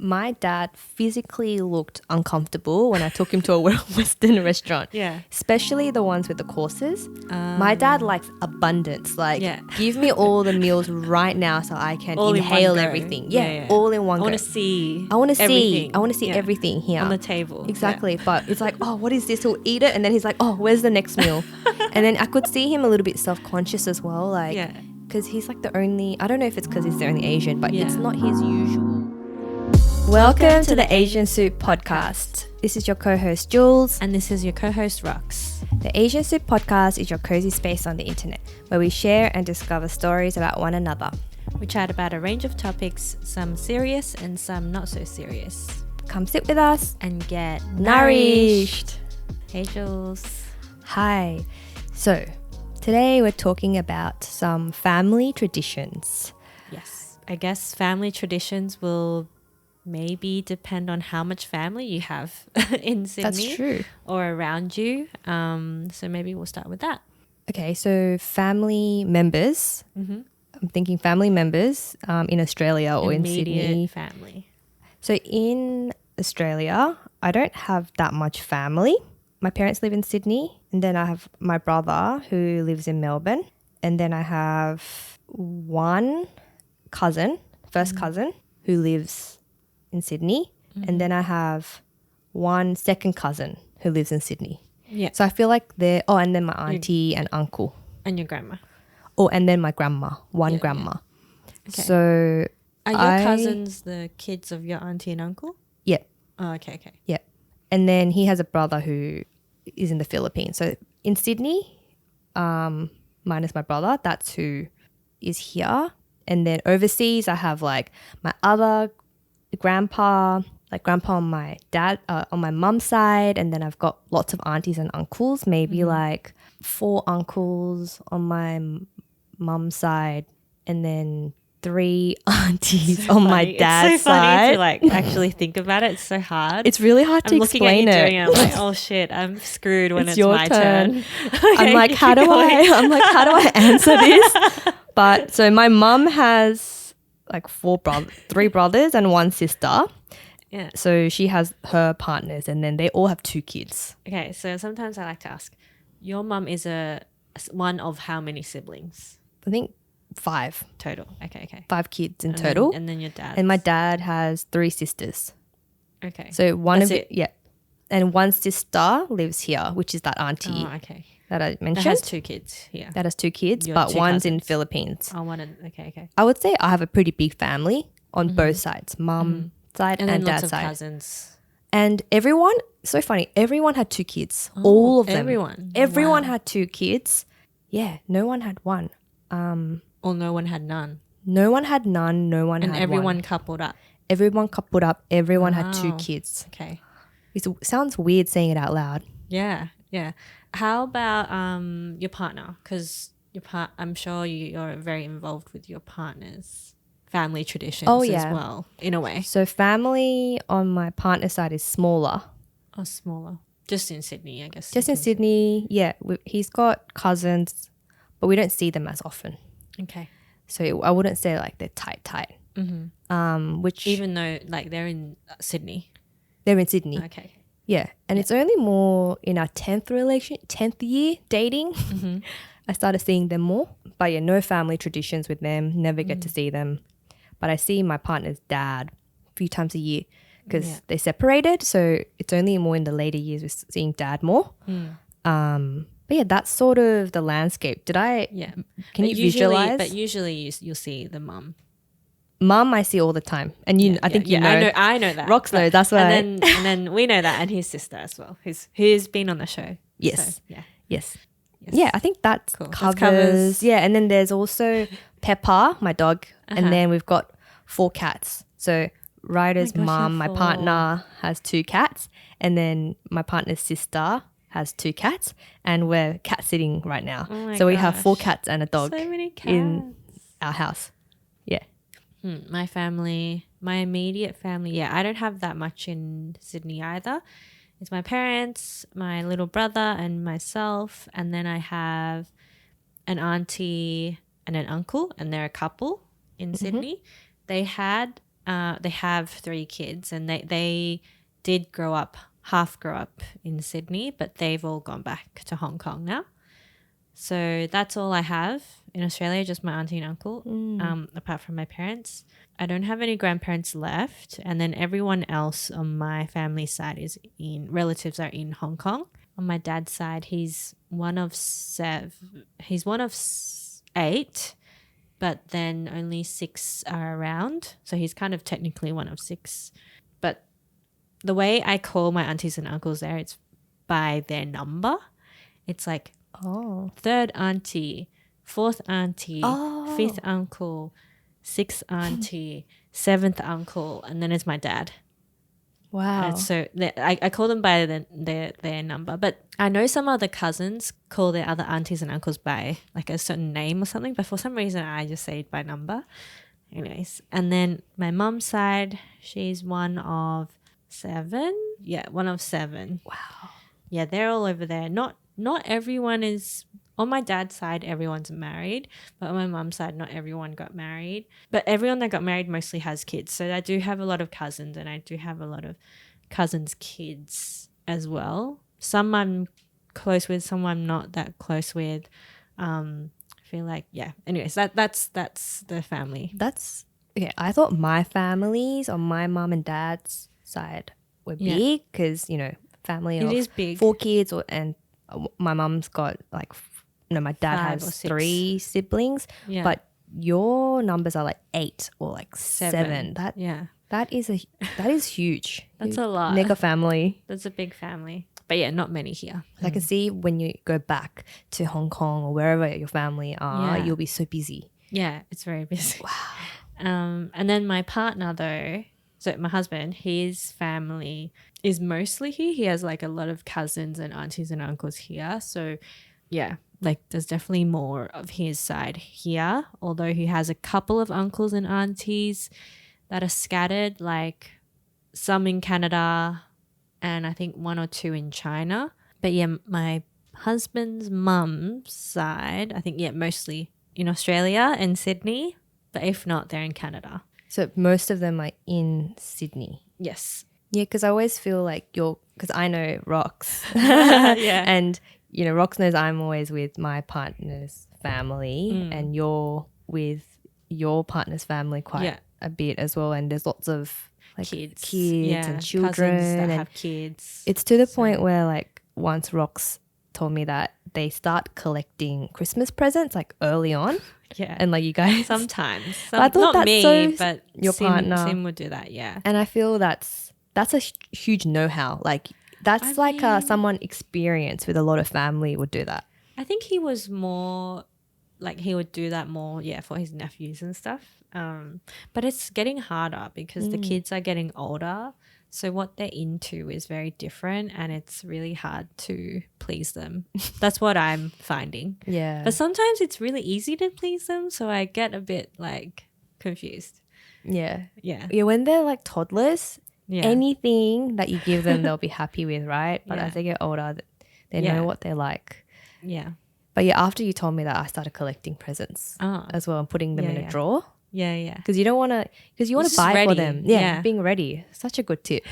my dad physically looked uncomfortable when I took him to a Western restaurant. Yeah. Especially the ones with the courses. My dad likes abundance. Like, Yeah. give me all the meals right now so I can All in inhale one go. everything. Yeah. All in one I go. want to see I want to see everything. everything here. On the table. Exactly. But it's like, oh, what is this? He'll eat it and then he's like, oh, where's the next meal? And then I could see him a little bit self-conscious as well. Like, Yeah. because he's like the only, I don't know if it's because he's the only Asian, but Yeah. it's not his usual. Welcome to the Asian Soup Podcast. This is your co-host Jules. And this is your co-host Rox. The Asian Soup Podcast is your cozy space on the internet where we share and discover stories about one another. We chat about a range of topics, some serious and some not so serious. Come sit with us And get nourished. Hey Jules. Hi. So, today we're talking about some family traditions. Yes. I guess family traditions will maybe depend on how much family you have in Sydney. That's true. Or around you. So maybe we'll start with that. Okay, so family members. Mm-hmm. I'm thinking family members in Australia or in Sydney. Immediate family. So in Australia, I don't have that much family. My parents live in Sydney, and then I have my brother who lives in Melbourne, and then I have one cousin, first cousin, who lives in Sydney, and then I have one second cousin who lives in Sydney. Yeah. So I feel like they're, and then my auntie and uncle. And your grandma. Oh, and then my grandma, one grandma. Okay. So Are your cousins the kids of your auntie and uncle? Yeah, Oh, okay. yeah. And then he has a brother who is in the Philippines. So in Sydney, minus my brother, that's who is here. And then overseas, I have like my other grandpa, like grandpa on my dad, on my mum's side. And then I've got lots of aunties and uncles, maybe like 4 uncles on my mum's side. And then 3 aunties on my dad's It's so funny side. to like actually think about it. It's so hard. It's really hard to I'm looking at explain you it. doing it. I'm like, oh shit, I'm screwed when it's your my turn. I'm like, how do I answer this? But so my mum has like 3 brothers and 1 sister. Yeah. So she has her partners, and then they all have 2 kids. Okay, so sometimes I like to ask, your mum is one of how many siblings I think 5 total? Okay. 5 kids in total. And then your dad. And my dad has 3 sisters. Okay. So one That's of it. yeah, and 1 sister lives here, which is that auntie Oh, okay. that I That mentioned. has 2 kids. Yeah. That has 2 kids, Your but 2 one's in cousins. Philippines. Oh, okay. I would say I have a pretty big family on both sides, mum side And and, then lots dad's of side. cousins. And everyone, so funny, everyone had 2 kids. All of them. Everyone. Everyone Wow. had 2 kids. Yeah, no one had 1. Or no one had none. No one had none. No one And had everyone 1. coupled up. Everyone coupled up. Everyone had 2 Wow. kids. Okay. It sounds weird saying it out loud. Yeah. How about your partner? Because I'm sure you're very involved with your partner's family traditions as well, in a way. So family on my partner's side is smaller. Or smaller. Just in Sydney, I guess. Just in Sydney, yeah. He's got cousins, but we don't see them as often. Okay. So I wouldn't say like they're tight. Which Even though like they're in Sydney. they're in Sydney. Okay. Yeah, and it's only more in our 10th year dating. I started seeing them more. But yeah, no family traditions with them. Never get to see them. But I see my partner's dad a few times a year because they separated. So it's only more in the later years we're seeing dad more. But yeah, that's sort of the landscape. Yeah. Can you visualize? But usually you'll see the mum. Mum, I see all the time. And I think you know. I know that. Rox knows, that's why. And then we know that, and his sister as well, who's been on the show. Yes. So, yeah. Yes. Yes. Yeah, I think that Cool. That covers, covers- Yeah, and then there's also Pepper, my dog, and then we've got 4 cats. So Ryder's gosh, you mum, have my 4. partner, has 2 cats, and then my partner's sister has 2 cats, and we're cat sitting right now. Oh my so we have 4 gosh. cats and a dog So many cats. in our house. Yeah. My family, my immediate family. Yeah, I don't have that much in Sydney either. It's my parents, my little brother, and myself. And then I have an auntie and an uncle, and they're a couple in Sydney. They had they have 3 kids, and they did half grow up in Sydney, but they've all gone back to Hong Kong now. So that's all I have in Australia, just my auntie and uncle, apart from my parents. I don't have any grandparents left, and then everyone else on my family side relatives are in Hong Kong. On my dad's side, he's one of 8, but then only 6 are around. So he's kind of technically one of 6. But the way I call my aunties and uncles there, it's by their number. It's like third auntie, fourth auntie, fifth uncle, sixth auntie, seventh uncle, and then it's my dad. Wow. And so I call them by their number. But I know some other cousins call their other aunties and uncles by like a certain name or something. But for some reason, I just say it by number. Anyways. And then my mum's side, she's one of 7. Yeah, one of 7. Wow. Yeah, they're all over there. Not everyone is... On my dad's side, everyone's married, but on my mum's side, not everyone got married. But everyone that got married mostly has kids. So I do have a lot of cousins, and I do have a lot of cousins' kids as well. Some I'm close with, some I'm not that close with. I feel like, yeah. Anyways, that's the family. That's okay. I thought my families on my mum and dad's side were big because, family It of is big. 4 kids and my mum's got like my dad 5 or has 6. 3 siblings, Yeah. but your numbers are like 8 or like 7. That is huge. That's a lot. Mega family. That's a big family. But yeah, not many here. I can see when you go back to Hong Kong or wherever your family are, Yeah. you'll be so busy. Yeah, it's very busy. Wow. And then my partner though, so my husband, his family is mostly here. He has like a lot of cousins and aunties and uncles here. So yeah, like there's definitely more of his side here, although he has a couple of uncles and aunties that are scattered, like some in Canada and I think 1 or 2 in China. But yeah, my husband's mum's side, I think, mostly in Australia and Sydney, but if not, they're in Canada. So most of them are in Sydney. Yes. Yeah, because I always feel like because I know Rox. Yeah. And, Rox knows I'm always with my partner's family and you're with your partner's family quite a bit as well. And there's lots of like kids and children. Cousins that and have kids. It's to the point where like once Rox told me that they start collecting Christmas presents like early on. Yeah. And like you guys. Sometimes. I thought not that's me, so but your partner. Sim would do that, yeah. And I feel that's a huge know-how. Like that's someone experienced with a lot of family would do that. I think he was more like he would do that more, for his nephews and stuff. But it's getting harder because the kids are getting older. So what they're into is very different and it's really hard to please them. That's what I'm finding. Yeah. But sometimes it's really easy to please them. So I get a bit like confused. Yeah. Yeah. Yeah. When they're like toddlers, anything that you give them, they'll be happy with, right? But as they get older, they know what they're like. Yeah. But yeah, after you told me that, I started collecting presents as well and putting them in a drawer. Yeah, yeah. Because you don't want to, because you want to buy for them. Yeah, being ready. Such a good tip.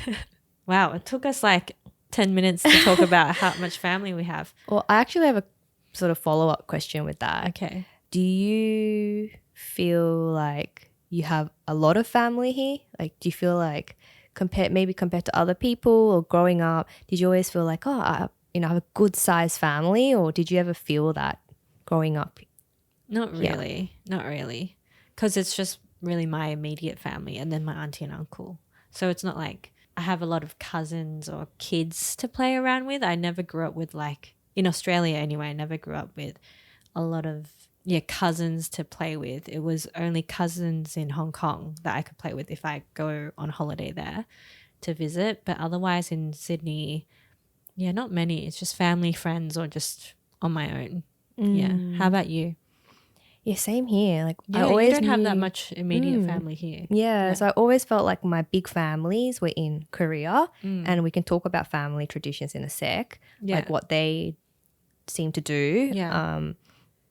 Wow, it took us like 10 minutes to talk about how much family we have. Well, I actually have a sort of follow-up question with that. Okay. Do you feel like you have a lot of family here? Like, do you feel like compared to other people or growing up, did you always feel like, I have a good sized family, or did you ever feel that growing up? Not really. Not really. Because it's just really my immediate family and then my auntie and uncle. So it's not like I have a lot of cousins or kids to play around with. I never grew up with like, in Australia anyway, I never grew up with a lot of cousins to play with. It was only cousins in Hong Kong that I could play with if I go on holiday there to visit. But otherwise in Sydney, not many. It's just family, friends, or just on my own. Yeah. How about you? Yeah, same here. Like I always don't have that much immediate family here. Yeah, so I always felt like my big families were in Korea, and we can talk about family traditions in a sec, like what they seem to do. Yeah.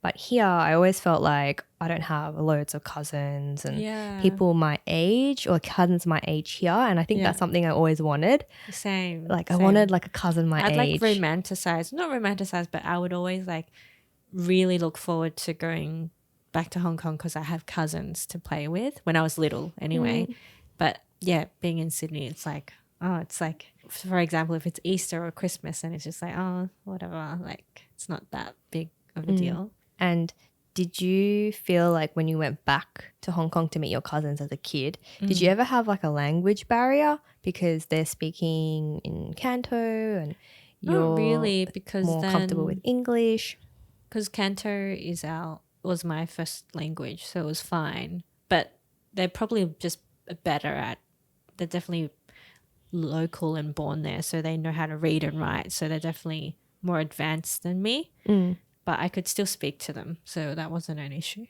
But here, I always felt like I don't have loads of cousins and Yeah. people my age or cousins my age here. And I think Yeah. that's something I always wanted. Same. Like I same. wanted like a cousin my I'd age. like not romanticize, but I would always like really look forward to going back to Hong Kong because I have cousins to play with when I was little anyway. But yeah, being in Sydney, it's like, for example, if it's Easter or Christmas and it's just like, oh, whatever, like it's not that big of a deal. And did you feel like when you went back to Hong Kong to meet your cousins as a kid, did you ever have like a language barrier because they're speaking in Canto and you're Not really, because more comfortable with English? Because Canto was my first language, so it was fine. But they're probably just they're definitely local and born there, so they know how to read and write. So they're definitely more advanced than me. But I could still speak to them, so that wasn't an issue.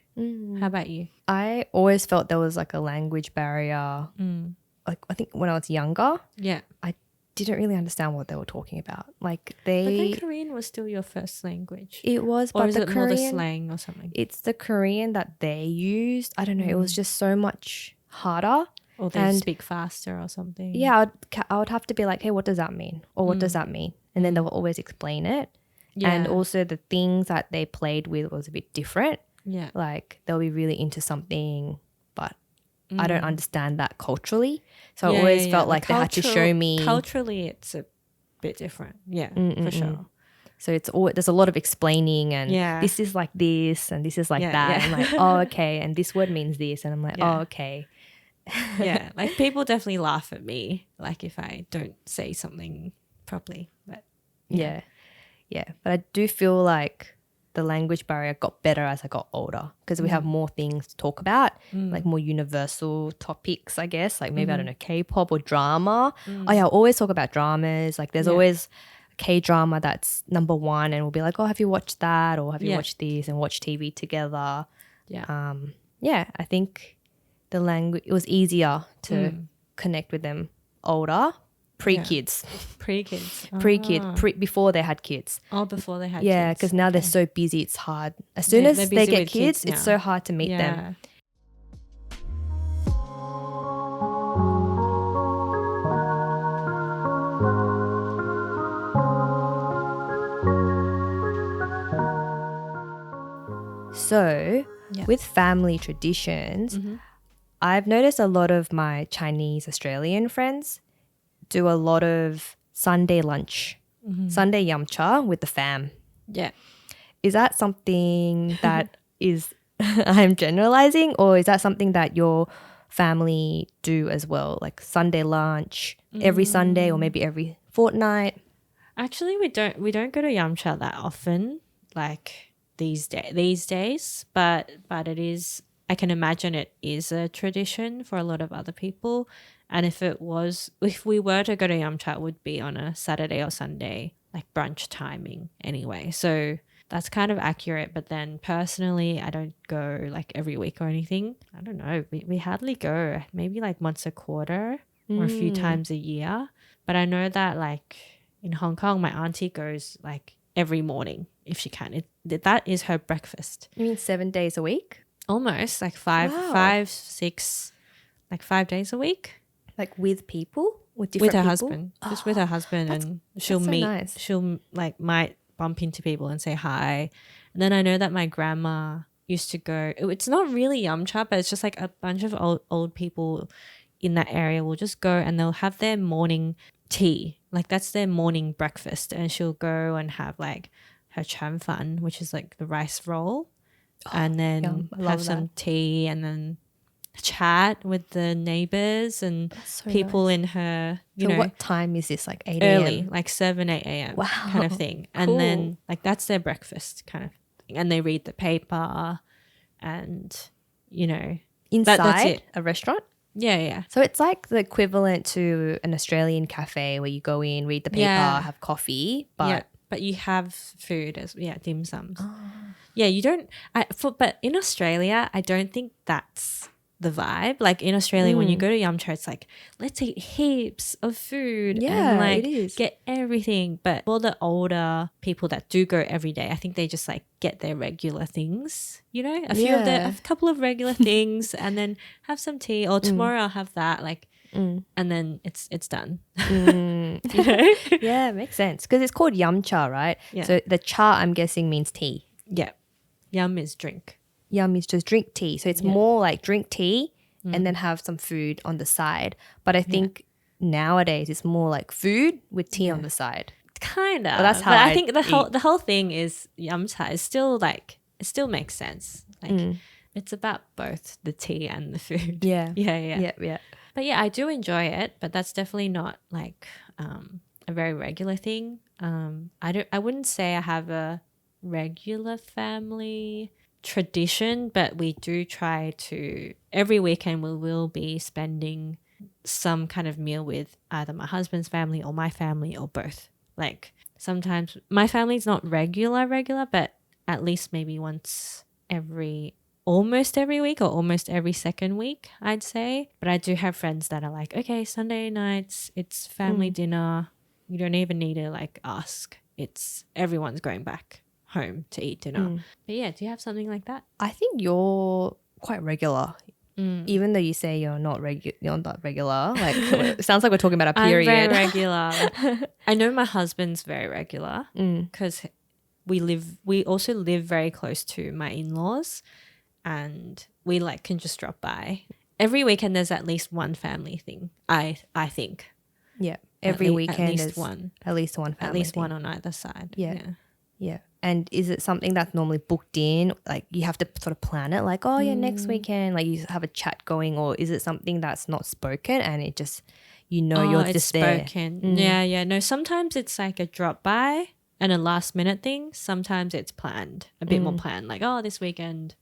How about you? I always felt there was like a language barrier. Like I think when I was younger, Yeah. I didn't really understand what they were talking about. Like But then Korean was still your first language. it was, Or but is the it more the Korean, slang or something? it's the Korean that they used. I don't know. It was just so much harder. Or they And speak faster or something? yeah, I would have to be like, hey, what does that mean? Or what does that mean? And then they will always explain it. Yeah. And also the things that they played with was a bit different. Yeah. Like they'll be really into something, but I don't understand that culturally. So I Yeah, always yeah, felt yeah. like they had to show me. Culturally, it's a bit different. Yeah, for sure. So there's a lot of explaining and Yeah. this is like this and this is like Yeah, that. yeah. And like, oh, okay. And this word means this. And I'm like, Yeah. oh, okay. Yeah, like people definitely laugh at me, like if I don't say something properly. But Yeah. But I do feel like the language barrier got better as I got older because we have more things to talk about, like more universal topics, I guess. Like maybe, I don't know, K-pop or drama. Oh, yeah, I always talk about dramas. Like there's always a K-drama that's number one and we'll be like, oh, have you watched that? Or have you watched this and watch TV together? yeah, I think the language, it was easier to connect with them older, pre-kids. pre-kids. Before they had kids. Oh, before they had Yeah, kids. because now they're so busy, it's hard. As soon as they're they busy get with kids, kids it's now. so hard to meet them. So, with family traditions, I've noticed a lot of my Chinese Australian friends do a lot of Sunday lunch, Sunday yumcha with the fam. Yeah. Is that something that is, I'm generalizing, or is that something that your family do as well? Like Sunday lunch every Sunday or maybe every fortnight? Actually, we don't go to Yamcha that often, like these days. But it is. I can imagine it is a tradition for a lot of other people. And if we were to go to Yamcha, it would be on a Saturday or Sunday, like brunch timing anyway. So that's kind of accurate. But then personally, I don't go like every week or anything. I don't know. We hardly go, maybe like once a quarter or a few times a year. But I know that like in Hong Kong, my auntie goes like every morning if she can. That is her breakfast. You mean 7 days a week? Almost like Wow. 5, 6, like 5 days a week. Like with people? With different With her people? husband. Just with her husband. And she'll that's so meet, nice. she'll like might bump into people and say hi. And then I know that my grandma used to go, it's not really yumcha, but it's just like a bunch of old people in that area will just go and they'll have their morning tea. Like that's their morning breakfast. And she'll go and have like her cham fan, which is like the rice roll. And then yum. I have love some that. tea and then chat with the neighbors and so people nice. in her, So know, what time is this? Like 8 early, a.m.? like 7, 8 a.m. Wow. kind of thing. Cool. And then like that's their breakfast kind of thing. And they read the paper and, Inside that's it. a restaurant? Yeah. So it's like the equivalent to an Australian cafe where you go in, read the paper, Yeah. have coffee, but yeah. But you have food dim sums. Yeah, you don't. But in Australia, I don't think that's the vibe. Like in Australia, when you go to Yum Cha, it's like, let's eat heaps of food Yeah, and like it is. get everything. But for the older people that do go every day, I think they just like get their regular things, you know, a couple of regular things, and then have some tea, or tomorrow I'll have that, like, and then it's done. You know? Yeah, makes sense. Because it's called Yum Cha, right? Yeah. So the cha, I'm guessing, means tea. Yeah. Yum is drink. Yum is just drink tea. So it's more like drink tea and then have some food on the side. But I think nowadays it's more like food with tea on the side. Kind of. Well, that's how but I I think the whole thing is Yum Cha is still like, it still makes sense. Like it's about both the tea and the food. Yeah. Yeah. But yeah, I do enjoy it, but that's definitely not like a very regular thing. I wouldn't say I have a regular family tradition, but we do try to, every weekend we will be spending some kind of meal with either my husband's family or my family or both. Like sometimes my family's not regular, but at least maybe almost every week or almost every second week, I'd say. But I do have friends that are like, okay, Sunday nights, it's family dinner. You don't even need to like ask. It's everyone's going back home to eat dinner. But yeah, do you have something like that? I think you're quite regular. Even though you say you're not regular. Like it sounds like we're talking about a period. I'm very regular. I know my husband's very regular because we also live very close to my in-laws, and we like can just drop by. Every weekend there's at least one family thing, I think. Yeah. Every weekend at least there's one. At least one family At least thing. one on either side. Yeah. And is it something that's normally booked in? Like you have to sort of plan it like, oh yeah, next weekend, like you have a chat going, or is it something that's not spoken and it just, you're it's just there? spoken. Yeah. No, sometimes it's like a drop by and a last minute thing. Sometimes it's planned, a bit more planned. Like, oh, this weekend,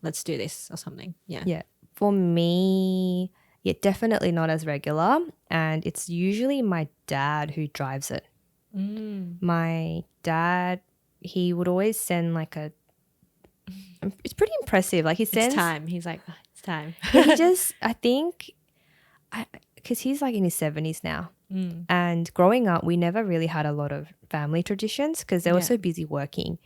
let's do this or something. Yeah. Yeah. For me, yeah, definitely not as regular. And it's usually my dad who drives it. My dad, he would always send like it's pretty impressive. Like he sends. It's time. He's like, oh, it's time. He just, I think, because he's like in his 70s now. And growing up, we never really had a lot of family traditions because they were so busy working.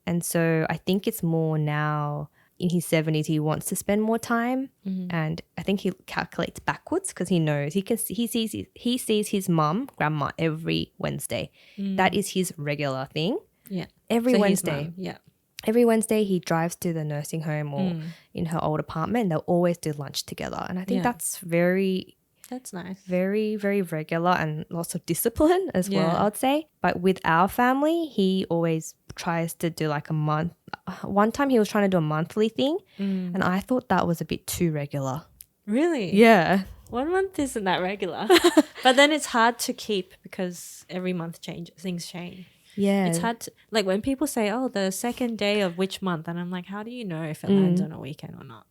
And so I think it's more now in his 70s, he wants to spend more time. And I think he calculates backwards because he knows he sees his grandma every Wednesday. That is his regular thing. Yeah. Every Wednesday. Yeah. Every Wednesday he drives to the nursing home or in her old apartment. They'll always do lunch together. And I think that's nice. Very, very regular and lots of discipline as well, I would say. But with our family, he always tries to do like a month. One time he was trying to do a monthly thing and I thought that was a bit too regular. Really? Yeah. 1 month isn't that regular. But then it's hard to keep because every month things change. Yeah. It's hard to, like when people say, oh, the second day of which month? And I'm like, how do you know if it lands on a weekend or not?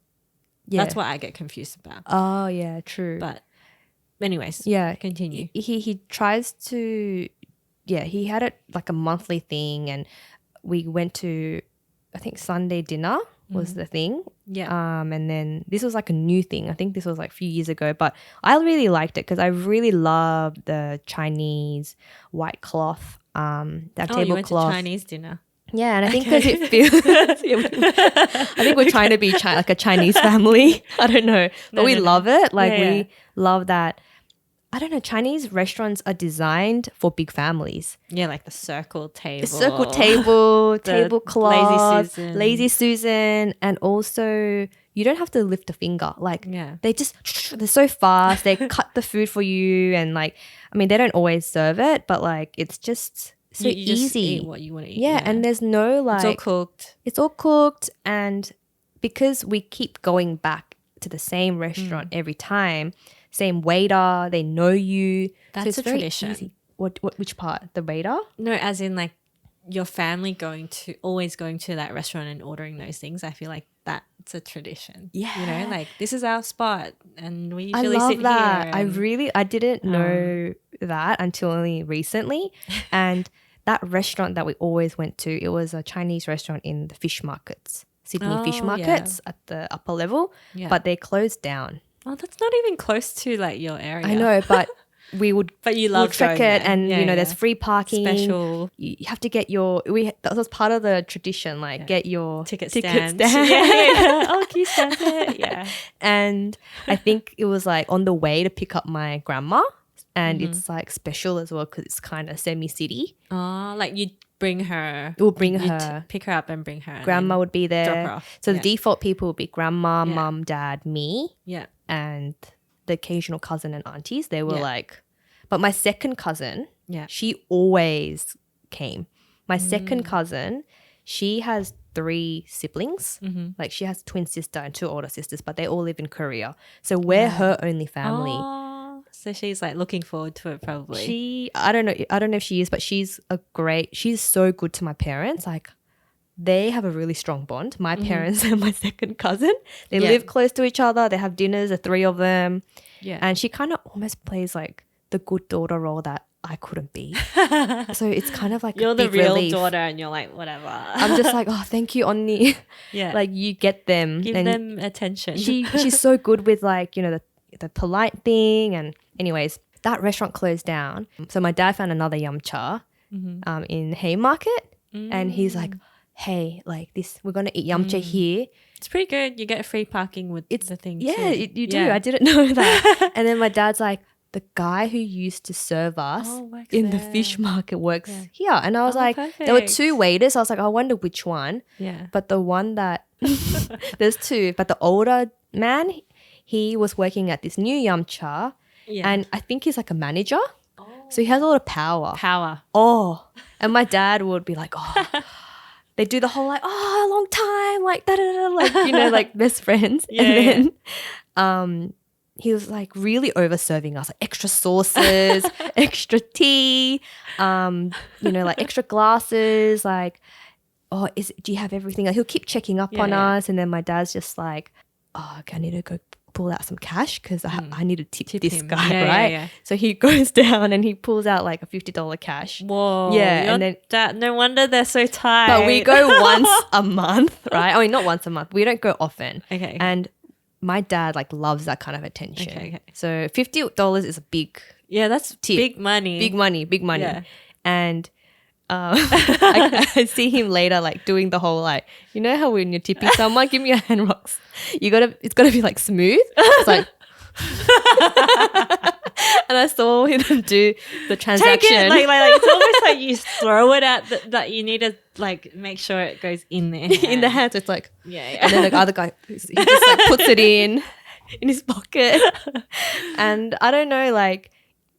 Yeah. That's what I get confused about. Oh, yeah, true. But anyways, continue. He tries to, he had it like a monthly thing and we went to, I think Sunday dinner was the thing. Yeah. And then this was like a new thing. I think this was like a few years ago, but I really liked it because I really love the Chinese white cloth, that tablecloth. You went to Chinese dinner. Yeah, and I think because it feels, I think we're trying to be like a Chinese family. I don't know, but we love it. Like we love that. I don't know. Chinese restaurants are designed for big families. Yeah, like the circle table, tablecloth, lazy Susan, and also you don't have to lift a finger. Like they're so fast. They cut the food for you, and like I mean they don't always serve it, but like it's just so you easy. Just eat what you want to eat. Yeah, and there's no like it's all cooked, and because we keep going back to the same restaurant every time. Same waiter, they know you. That's a tradition. Easy. Which part? The waiter? No, as in like your family always going to that restaurant and ordering those things. I feel like that's a tradition. Yeah. You know, like this is our spot and we usually sit here. I didn't know that until only recently. And that restaurant that we always went to, it was a Chinese restaurant in the fish markets. Sydney fish Oh, markets at the upper level, Yeah. but they're closed down. Oh, that's not even close to like your area. I know, but we would But you we'll love trek going it, there. and Yeah, there's yeah. free parking. Special You have to get that was part of the tradition, like get your ticket ticket stand. stand. Yeah. Oh, can you stand it? Yeah. And I think it was like on the way to pick up my grandma, and Mm-hmm. it's like special as well because it's kind of semi-city. Oh, like you bring her. We'll bring you her. pick her up and bring her. and Grandma then would be drop her there. off. So Yeah. the default people would be grandma, Yeah. mum, dad, me, Yeah. and the occasional cousin and aunties. They were Yeah. like, but my second cousin, Yeah. she always came. My Mm. second cousin, she has 3 siblings. Mm-hmm. Like she has a twin sister and 2 older sisters, but they all live in Korea. So we're her only family. Oh, so she's like looking forward to it probably. I don't know if she is, but she's so good to my parents. Like they have a really strong bond. My parents and my second cousin, they Yeah. live close to each other. They have dinners, the 3 of them. Yeah. And she kind of almost plays like the good daughter role that I couldn't be. So it's kind of like You're a the big real relief. daughter and you're like, whatever. I'm just like, oh, thank you, Onni. yeah. Like you get them. give and them attention. she's so good with like, the polite thing. And anyways, that restaurant closed down. So my dad found another yum cha in Haymarket. And he's like, hey, like this, we're going to eat yum cha here. It's pretty good. You get free parking with the thing Yeah, too. you do. Yeah. I didn't know that. And then my dad's like, the guy who used to serve us works in the there. fish market works here. And I was like, there were perfect. 2 waiters. I was like, I wonder which one. Yeah. But the one that, there's 2, but the older man, he was working at this new yum cha. Yeah. And I think he's like a manager. So he has a lot of power. Power. Oh. And my dad would be like, oh. They do the whole like, oh, a long time, like da da da, like like best friends. Yeah, And then he was like really over serving us, like extra sauces, extra tea, like extra glasses, like, oh, do you have everything? Like, he'll keep checking up on us, and then my dad's just like, oh, okay, I need to go pull out some cash because I need to tip this him. guy, Yeah, right? yeah. So he goes down and he pulls out like a $50 cash. Whoa. Yeah, your and then- dad, no wonder they're so tight. But we go once a month, right? I mean, not once a month. We don't go often. Okay. And my dad like loves that kind of attention. Okay. So $50 is a big yeah, that's tip. big money. Big money. Yeah. And I see him later like doing the whole like, you know how when you're tipping someone, give me your hand rocks. It's gotta be like smooth. It's like and I saw him do the transaction. Take it, like it's almost like you throw it at that you need to like make sure it goes in there. in the hands. It's like Yeah. and then the other guy he just like puts it in his pocket. And I don't know, like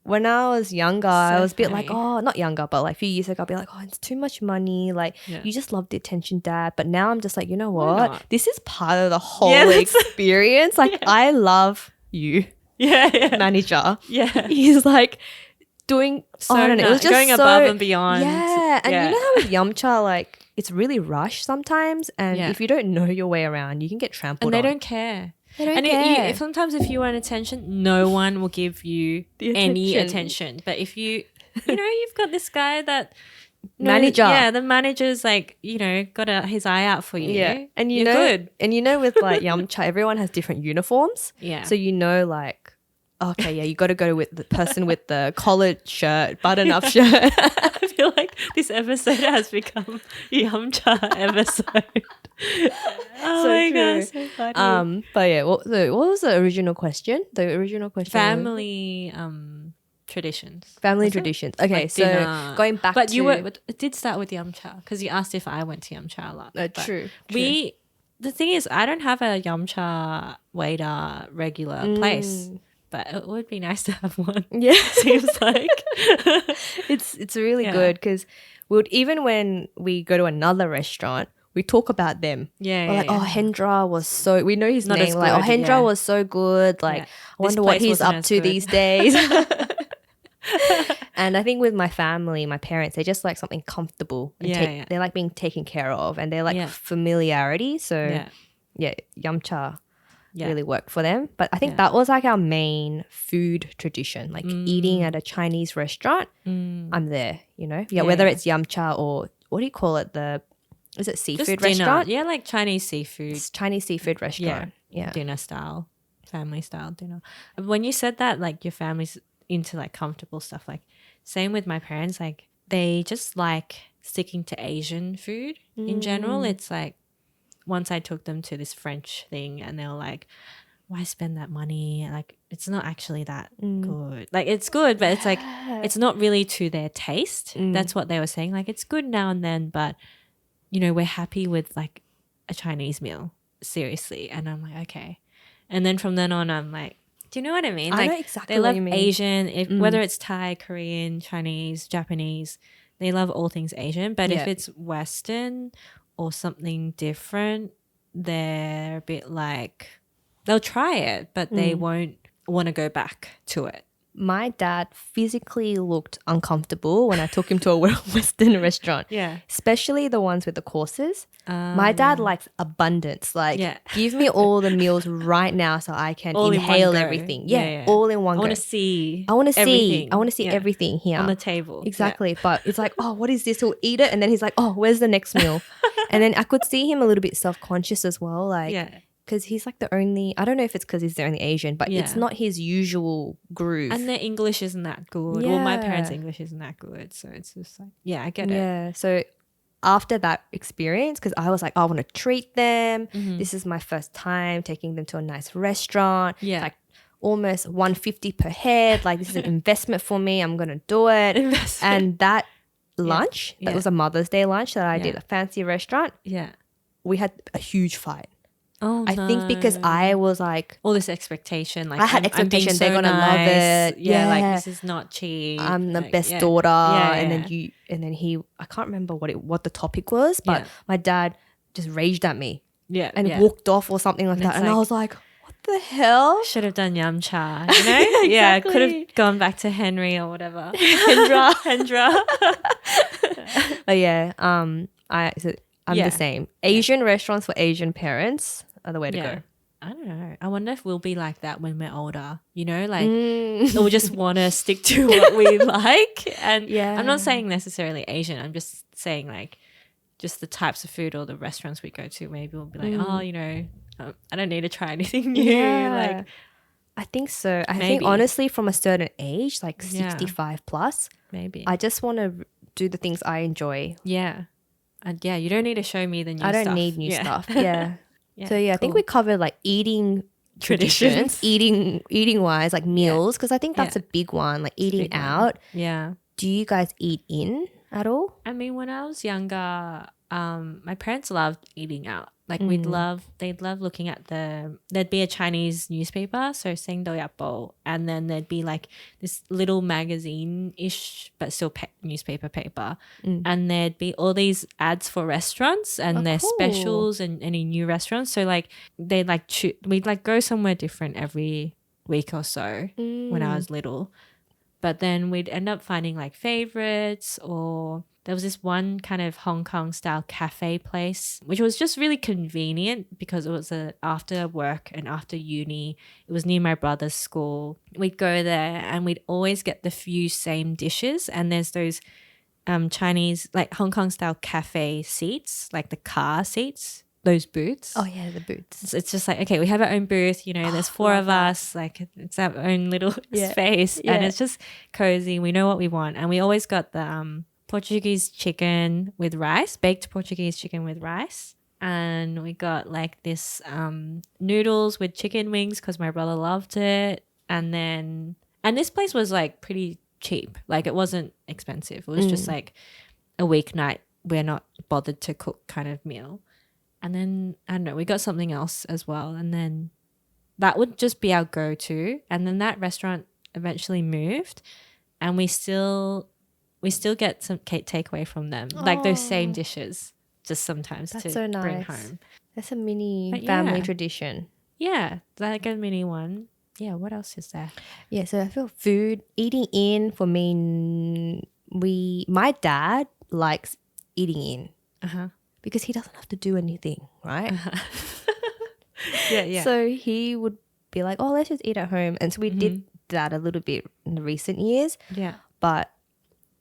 when I was younger, I was a bit like, funny. oh, not younger, but like a few years ago, I'd be like, oh, it's too much money. Like, you just love the attention, Dad. But now I'm just like, you know what? not? This is part of the whole that's- experience. Like, I love you, Yeah. manager. Yeah. He's like doing, So I don't know, it was just going so, above and beyond. Yeah. And you know how with yum cha, like, it's really rushed sometimes. And Yeah. if you don't know your way around, you can get trampled And they on. don't care. They don't And care. sometimes if you want attention, no one will give you The any attention. attention. But if you've got this guy that Manager. yeah, the manager's like, got his eye out for you. Yeah. And you're good. And with like yum cha, everyone has different uniforms. Yeah. So like, okay, yeah, you got to go with the person with the collared shirt, button-up shirt. I feel like this episode has become a Yum Cha episode. Oh So my true. god, so funny. But yeah, what was the original question? The original question. Family traditions. Family Was it? traditions. Okay, Like so dinner. going back But to it did start with Yum Cha because you asked if I went to Yum Cha a lot. But true. The thing is, I don't have a Yum Cha waiter regular place, but it would be nice to have one. Yeah, Seems like it's really Yeah. good because even when we go to another restaurant, we talk about them. yeah, We're like, oh, Hendra was so. We know his Not name. as Like, oh, good, Hendra yeah. was so good. Like, Yeah. I wonder This what place he's wasn't up as to good. these days. And I think with my family, my parents, they just like something comfortable. And Yeah. They like being taken care of, and they like Yeah. familiarity. So yeah, yeah, yum cha yeah. really worked for them. But I think Yeah. that was like our main food tradition, like eating at a Chinese restaurant. I'm there, Yeah, whether Yeah. it's yum cha or what do you call it? The Is it Just seafood dinner. restaurant? Yeah, like Chinese seafood. It's Chinese seafood restaurant. Yeah. Dinner style, family style dinner. When you said that, like your family's into like comfortable stuff, like same with my parents, like they just like sticking to Asian food in general. It's like once I took them to this French thing and they were like, why spend that money? Like it's not actually that good. Like it's good, but it's like it's not really to their taste. That's what they were saying. Like it's good now and then, but you know, we're happy with like a Chinese meal. Seriously. And I'm like, okay. And then from then on I'm like, do you know what I mean? I Like know exactly they what love you mean. Asian, whether it's Thai, Korean, Chinese, Japanese, they love all things Asian. But if it's Western or something different, they're a bit like they'll try it, but they won't want to go back to it. My dad physically looked uncomfortable when I took him to a Western restaurant. Yeah. Especially the ones with the courses. My dad likes abundance. Like, give me all the meals right now so I can All in inhale one go. everything. Yeah. All in one I go. want to see I want to everything. see everything here on the table. Exactly. But it's like, oh, what is this? He'll eat it and then he's like, oh, where's the next meal? And then I could see him a little bit self-conscious as well. Like, because he's like the only, I don't know if it's because he's the only Asian, but it's not his usual groove. And their English isn't that good. Well, my parents' English isn't that good. So it's just like, I get it. Yeah. So after that experience, because I was like, I want to treat them. This is my first time taking them to a nice restaurant. Yeah. Like almost 150 per head. Like this is an investment for me. I'm going to do it. And that lunch, that was a Mother's Day lunch that I did at a fancy restaurant. Yeah. We had a huge fight. Oh, I think because I was like, all this expectation, like I had expectation I'm being they're so gonna love nice. it. Yeah, like Yeah. this is not cheap. I'm the Like, best daughter, and yeah. then he, I can't remember what the topic was, but my dad just raged at me, and walked off or something like that, and I was like, what the hell? Should have done yum cha, you know? Yeah, could have gone back to Henry or whatever. Hendra. But yeah, I'm the same. Asian restaurants for Asian parents are the way to go. I don't know. I wonder if we'll be like that when we're older, you know, like we'll just want to stick to what we like. And I'm not saying necessarily Asian. I'm just saying like just the types of food or the restaurants we go to. Maybe we'll be like, oh, you know, I don't need to try anything new. Yeah. Like, I think so. I think honestly from a certain age, like 65 plus, maybe I just want to do the things I enjoy. Yeah. And you don't need to show me the new stuff. I don't need new stuff. Yeah. So I think cool. we covered like eating traditions, eating wise, like meals, because I think that's a big one, like eating out. Yeah. Do you guys eat in at all? I mean, when I was younger, my parents loved eating out. Like they'd love looking at there'd be a Chinese newspaper, so Seng Do Yap Bo, and then there'd be like this little magazine-ish, but still newspaper paper. And there'd be all these ads for restaurants and their specials and any new restaurants. So like they'd like we'd like go somewhere different every week or so when I was little. But then we'd end up finding like favorites, or there was this one kind of Hong Kong style cafe place, which was just really convenient because it was after work and after uni. It was near my brother's school. We'd go there and we'd always get the few same dishes. And there's those Chinese, like Hong Kong style cafe seats, like the car seats. Those booths. Oh yeah, the booths. So it's just like, okay, we have our own booth, you know, there's 4 of us, like it's our own little space and it's just cozy. We know what we want. And we always got the Portuguese chicken with rice, baked Portuguese chicken with rice. And we got like this noodles with chicken wings because my brother loved it. And this place was like pretty cheap. Like it wasn't expensive. It was just like a weeknight. We're not bothered to cook kind of meal. And then, I don't know, we got something else as well. And then that would just be our go-to. And then that restaurant eventually moved and we still get some takeaway from them. Like those same dishes, just sometimes bring home. That's a mini family tradition. Yeah, like a mini one. Yeah, what else is there? Yeah, so I feel food, eating in for me, my dad likes eating in. Uh-huh. Because he doesn't have to do anything, right? Yeah. So he would be like, oh, let's just eat at home. And so we did that a little bit in the recent years. Yeah. But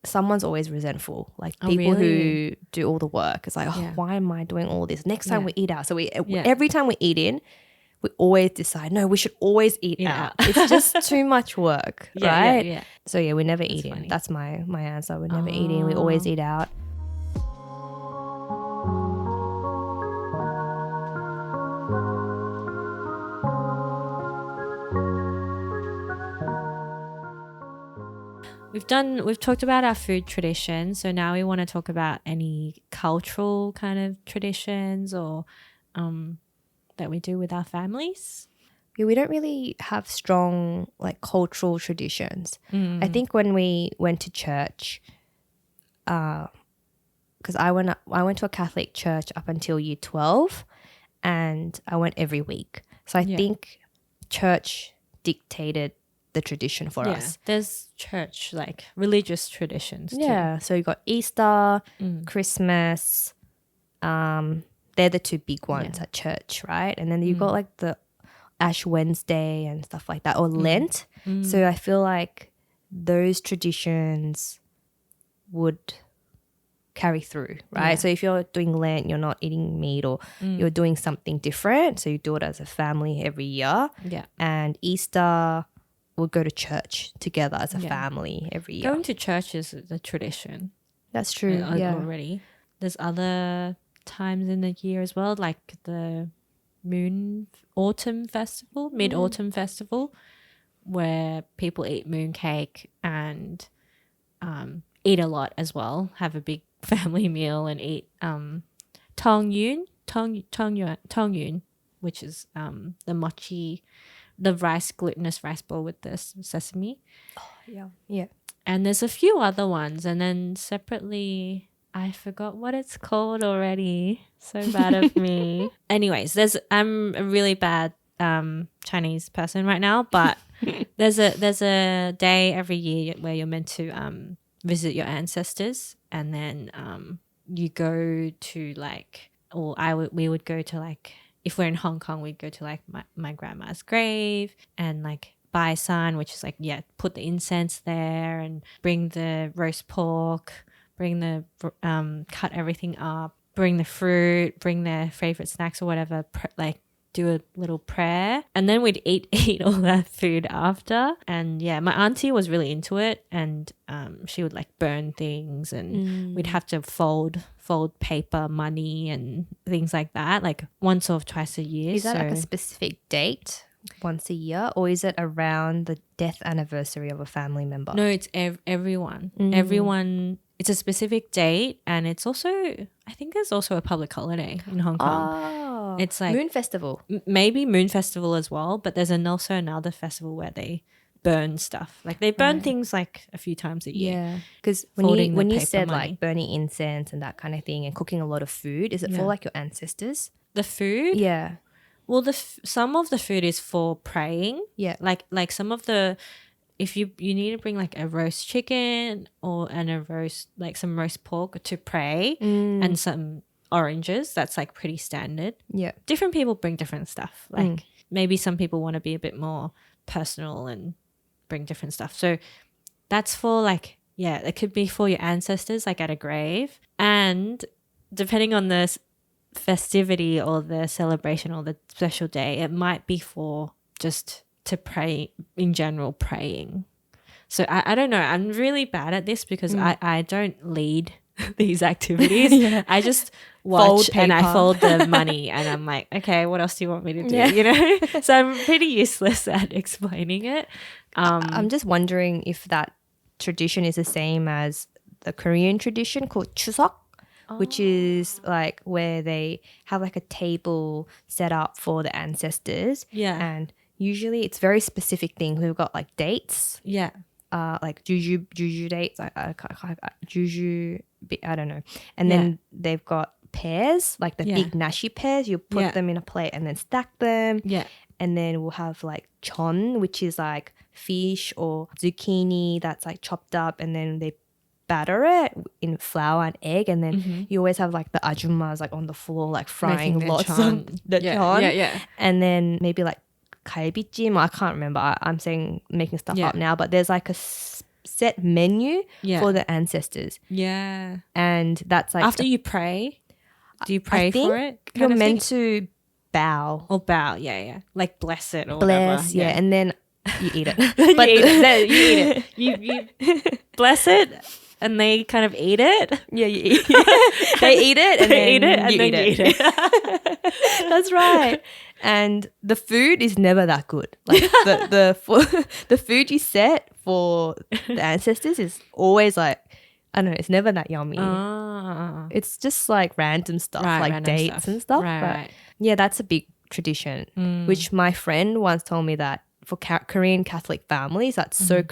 someone's always resentful. Like Oh, people really? who do all the work. It's like, oh, Yeah. why am I doing all this? Next time Yeah. we eat out. So Yeah. every time we eat in, we always decide, no, we should always eat Eat out. out. It's just too much work, Yeah, right? yeah. So yeah, we never eat in. funny. That's my answer. We never eat in. We always eat out. We've talked about our food traditions, so now we want to talk about any cultural kind of traditions or that we do with our families. Yeah, we don't really have strong like cultural traditions. I think when we went to church, because I went to a Catholic church up until year 12, and I went every week. So I think church dictated the tradition for us. There's church, like religious traditions too. Yeah, so you got Easter, Christmas. They're the two big ones at church, right? And then you got like the Ash Wednesday and stuff like that, or Lent. So I feel like those traditions would carry through, right? Yeah. So if you're doing Lent, you're not eating meat, or you're doing something different. So you do it as a family every year. Yeah. And Easter, we'll go to church together as a family every year. Going to church is the tradition. That's true. Yeah. Already. There's other times in the year as well, like the Mid-Autumn Festival, where people eat mooncake and eat a lot as well, have a big family meal and eat tong yun, which is the mochi, the glutinous rice ball with the sesame. Yeah. Yeah. And there's a few other ones. And then separately, I forgot what it's called already. So bad of me. Anyways, I'm a really bad Chinese person right now, but there's a day every year where you're meant to visit your ancestors, and then you go to we would go to, like, if we're in Hong Kong, we'd go to like my grandma's grave and like Bai San, which is like, put the incense there and bring the roast pork, bring the cut everything up, bring the fruit, bring their favorite snacks or whatever, do a little prayer, and then we'd eat all that food after. And my auntie was really into it, and she would like burn things, and we'd have to fold paper money and things like that, like once or twice a year. Is that like a specific date once a year, or is it around the death anniversary of a family member? No, it's everyone. Everyone. It's a specific date, and it's also, I think there's also a public holiday in Hong Kong. Oh, it's like Moon Festival. Maybe Moon Festival as well, but there's also another festival where they burn stuff. Like they burn things like a few times a year. Yeah, because Folding when the you paper said money. like burning incense and that kind of thing and cooking a lot of food, is it for like your ancestors? The food? Yeah. Well, some of the food is for praying. Yeah. Like some of the, if you need to bring like a roast chicken some roast pork to pray, and some oranges, that's like pretty standard. Yeah. Different people bring different stuff. Like maybe some people want to be a bit more personal and bring different stuff. So that's for like, it could be for your ancestors, like at a grave. And depending on the festivity or the celebration or the special day, it might be for just to pray in general, praying. So I don't know. I'm really bad at this because I don't lead these activities. I just watch and I fold the money and I'm like, okay, what else do you want me to do? You know? So I'm pretty useless at explaining it. I'm just wondering if that tradition is the same as the Korean tradition called Chuseok, which is like where they have like a table set up for the ancestors. Yeah. And usually it's very specific things. We've got like dates. Yeah. Like juju dates, juju, I don't know. And then they've got pears, like the big nashi pears. You put them in a plate and then stack them. Yeah. And then we'll have like chon, which is like fish or zucchini that's like chopped up, and then they batter it in flour and egg, and then you always have like the ajumas like on the floor like frying lots of the chon. Yeah. And then maybe like kalbijim, I can't remember. I'm saying making stuff up now, but there's like a set menu Yeah. for the ancestors. Yeah. And that's like After you pray, do you pray I think for it? you're kind of meant thing? to bow. Or bow, yeah. Like bless it or Bless, whatever. yeah, and then you eat it. You But eat it. No, you eat it. You bless it, and they kind of eat it. yeah, you eat it. They eat it, and They then eat it, and you then eat you it. eat it. That's right. And the food is never that good. Like the food you set for the ancestors is always like, I don't know, it's never that yummy. Ah. It's just like random stuff, Right, like random dates stuff. and stuff. Right, but right. yeah, that's a big tradition, which my friend once told me that for Korean Catholic families, that's so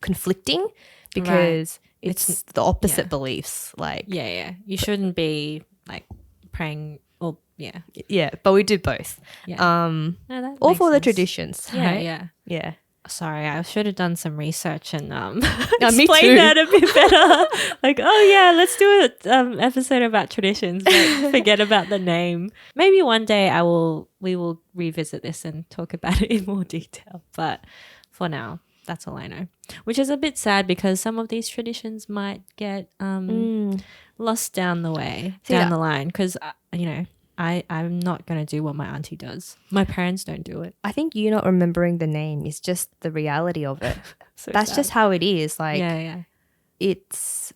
conflicting because it's the opposite beliefs. Like, Yeah. You shouldn't be like praying or yeah, but we do both. Yeah. No, that all makes for the sense. traditions. Right? Yeah. Sorry, I should have done some research and me too. explain that a bit better. Like, oh yeah, let's do an episode about traditions. Like, forget about the name. Maybe one day we will revisit this and talk about it in more detail. But for now, that's all I know. Which is a bit sad because some of these traditions might get lost down the line. Because I'm not going to do what my auntie does. My parents don't do it. I think you not remembering the name is just the reality of it. That's sad. just how it is. Like, it's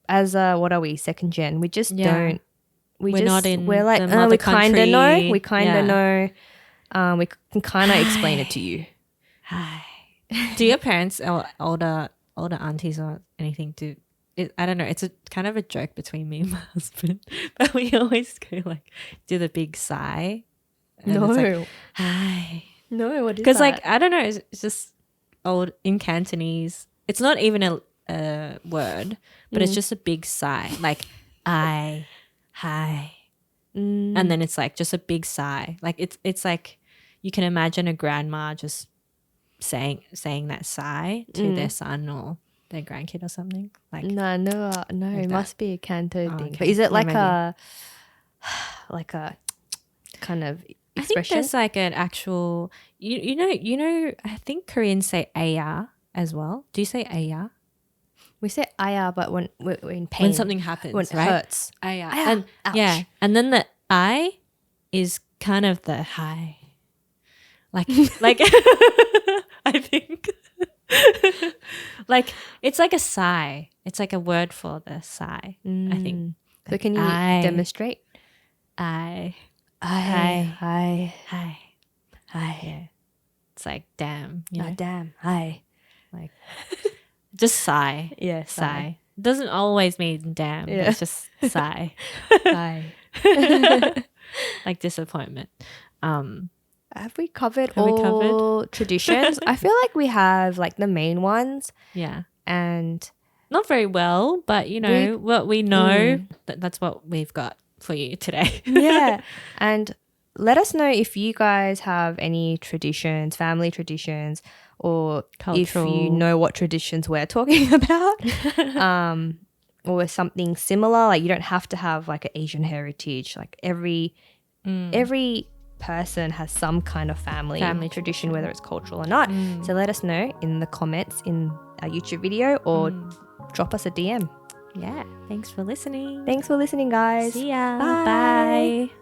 as a, what are we, second gen? We just don't. We're not in We're like, the mother we kind of know. country. We kind of know. We can kind of explain it to you. Hi. Do your parents or older aunties or anything do? I don't know. It's a kind of a joke between me and my husband, but we always go like do the big sigh. And No. it's like, hi. No, what is that? Because like I don't know. It's just old in Cantonese. It's not even a word, but it's just a big sigh, like hi. And then it's like just a big sigh. Like it's like you can imagine a grandma just saying that sigh to their son or their grandkid or something. Like No, like it must be a Canto thing. okay. But is it Yeah, like maybe. like a kind of I think expression? there's like an actual you know I think Koreans say aya as well. Do you say aya? We say aya, but when we're in pain, When something happens, when it right? hurts. Aya. Aya. And Ouch. yeah, and then the I is kind of the hi. Like I think like it's like a sigh. It's like a word for the sigh. I think. So can you I. demonstrate? Hi. Hi. Yeah. It's like damn, you know? Oh, damn. Hi. Like just sigh. Yeah. Sigh. Doesn't always mean damn, but Yeah. it's just sigh. Hi. Like disappointment. Have we covered Have we all traditions? I feel like we have like the main ones, Yeah. and Not very well, but you know what we know. That's what we've got for you today. yeah. And let us know if you guys have any traditions, family traditions, or if you Cultural. know what traditions we're talking about, or something similar. Like you don't have to have like an Asian heritage. Like every person has some kind of family tradition, whether it's cultural or not. So let us know in the comments in our YouTube video or drop us a DM. Yeah. Thanks for listening. Thanks for listening, guys. See ya. Bye. Bye.